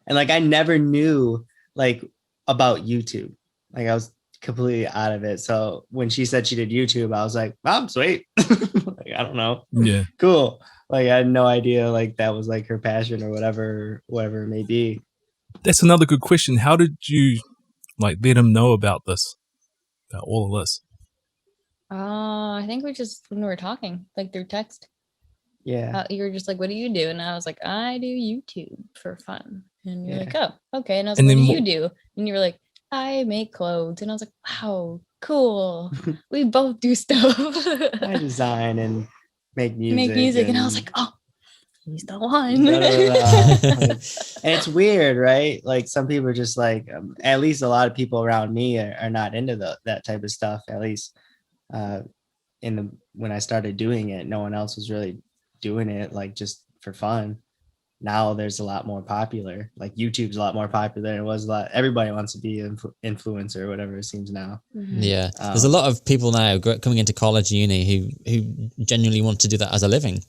And like I never knew like about YouTube. Like I was completely out of it. So when she said she did YouTube, I was like, oh, sweet. Like, I don't know. Yeah. Cool. Like I had no idea like that was like her passion or whatever it may be. That's another good question. How did you like let him know about this? About all of this? I think when we were talking, like through text. Yeah. You were just like, what do you do? And I was like, I do YouTube for fun. And you're Yeah. like, oh, okay. And I was And like, what then do you do? And you were like, I make clothes. And I was like, wow, cool. We both do stuff. I design and make music. And I was like, oh, he's the one. And it's weird, right? Like some people are just like, at least a lot of people around me are not into that type of stuff. At least when I started doing it, no one else was really doing it like just for fun. Now there's a lot more popular. Like YouTube's a lot more popular than it was a lot. Everybody wants to be an influencer or whatever it seems now. Mm-hmm. Yeah, there's a lot of people now coming into college, uni, who genuinely want to do that as a living.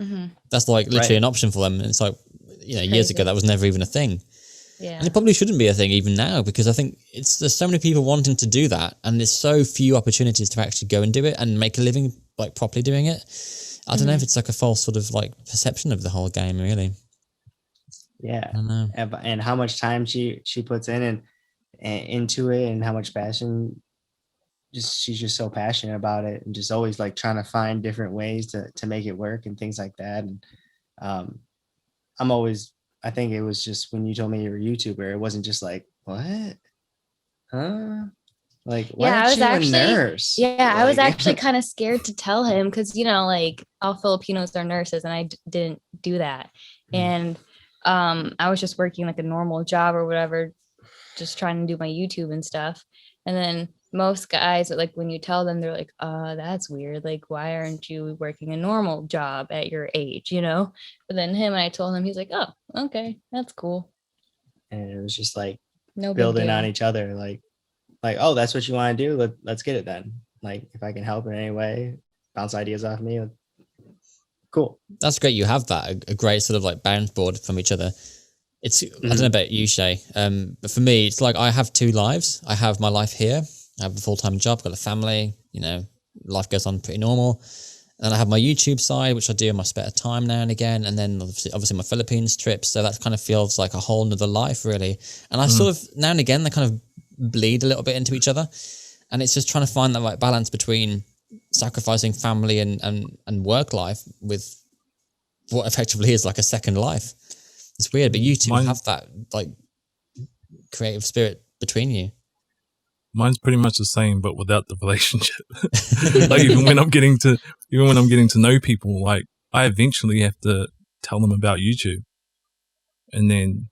Mm-hmm. That's like literally an option for them. And it's like, years ago that was never even a thing. Yeah, and it probably shouldn't be a thing even now, because I think there's so many people wanting to do that, and there's so few opportunities to actually go and do it and make a living like properly doing it. I don't know if it's like a false sort of like perception of the whole game, really. Yeah, I don't know. And how much time she puts in and into it, and how much passion. She's just so passionate about it, and just always like trying to find different ways to make it work and things like that. And I think it was just when you told me you were a YouTuber, it wasn't just like, what? Huh? Like, why aren't you a nurse? Yeah, like, I was actually kind of scared to tell him because, like all Filipinos are nurses, and I didn't do that. And I was just working like a normal job or whatever, just trying to do my YouTube and stuff. And then most guys, like when you tell them, they're like, that's weird. Like, why aren't you working a normal job at your age, But then I told him, he's like, oh, okay, that's cool. And it was just like building on each other. Like, oh, that's what you want to do. Let's get it then. Like, if I can help in any way, bounce ideas off me. Cool. That's great. You have that, a great sort of like bounce board from each other. It's, I don't know about you, Shay, but for me, it's like I have two lives. I have my life here. I have a full-time job, got a family, life goes on pretty normal. And I have my YouTube side, which I do in my spare time now and again. And then obviously my Philippines trips. So that kind of feels like a whole nother life, really. And I sort of, now and again, they kind of bleed a little bit into each other. And it's just trying to find that right balance between sacrificing family and work life with what effectively is like a second life. It's weird, but you two have that like creative spirit between you. Mine's pretty much the same, but without the relationship. Like even when I'm getting to know people, like I eventually have to tell them about YouTube, and then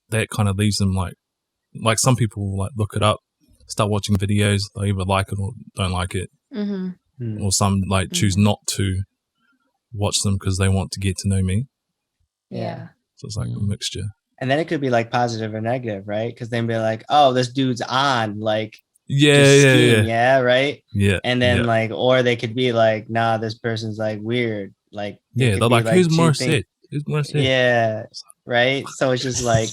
that kind of leaves them like some people like look it up, start watching videos, they either like it or don't like it, or some like choose not to watch them because they want to get to know me. Yeah. So it's like a mixture. And then it could be like positive or negative, right? Because then be like, oh, this dude's on, like, yeah, right? Yeah. And then like, or they could be like, nah, this person's like weird. Like, they're like, who's Morissette? Who's Morissette? Yeah, right. So it's just like,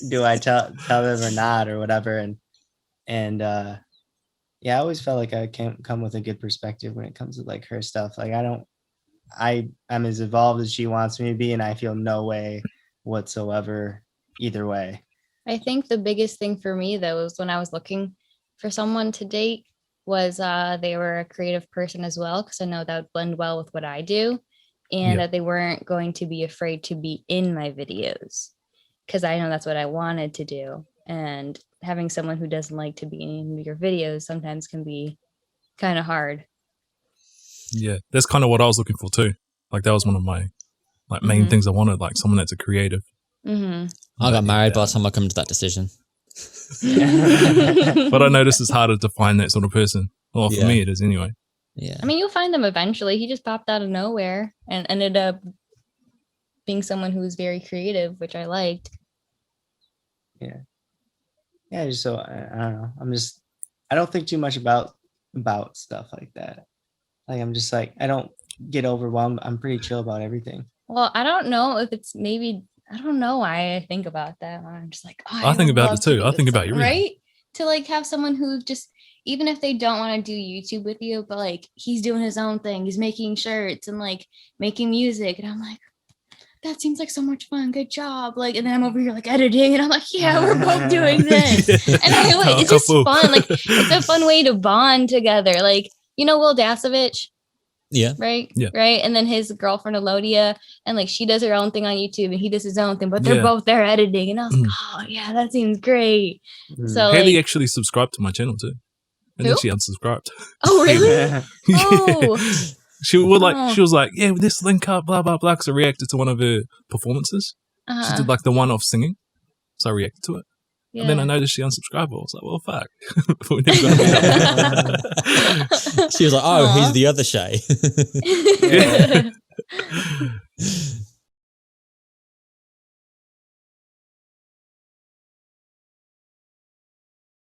do I tell them or not or whatever? And I always felt like I can't come with a good perspective when it comes to like her stuff. Like I'm as involved as she wants me to be, and I feel no way whatsoever either way. I think the biggest thing for me though was when I was looking for someone to date was they were a creative person as well, because I know that would blend well with what I do, and that they weren't going to be afraid to be in my videos, because I know that's what I wanted to do. And having someone who doesn't like to be in your videos sometimes can be kind of hard. Yeah, that's kind of what I was looking for too. Like that was one of my like main things I wanted, like someone that's a creative. I got married by the time I come to that decision. But I noticed it's harder to find that sort of person. Well, for me it is anyway. Yeah. I mean, you'll find them eventually. He just popped out of nowhere and ended up being someone who was very creative, which I liked. Yeah. Just so I don't know. I don't think too much about stuff like that. Like I'm just like, I don't get overwhelmed. I'm pretty chill about everything. Well, I don't know if it's maybe I don't know why I think about that. I'm just like, oh, I think would about it love to too. be I with think about someone, everything. right? To like have someone who just, even if they don't want to do YouTube with you, but like he's doing his own thing, he's making shirts and like making music, and I'm like, that seems like so much fun. Good job. Like, and then I'm over here like editing, and I'm like, yeah, we're both doing this. Yeah. And I feel like Oh, it's just couple. fun. Like, it's a fun way to bond together. Like, you know, Will Dasovich, Yeah. right? Yeah. Right. And then his girlfriend Elodia, and like she does her own thing on YouTube and he does his own thing, but they're Yeah. both there editing. And I was like, oh yeah, that seems great. So Haley like, actually subscribed to my channel too. And Who? then she unsubscribed. oh really? Yeah. Oh, She would like. Oh. She was like, "Yeah, this link up, blah blah blah." Because I reacted to one of her performances. She uh-huh. did like the one off singing, so I reacted to it. Yeah. And then I noticed she unsubscribed. I was like, "Well, fuck." We're never gonna meet up. She was like, "Oh, Aw. he's the other Shay." Yeah.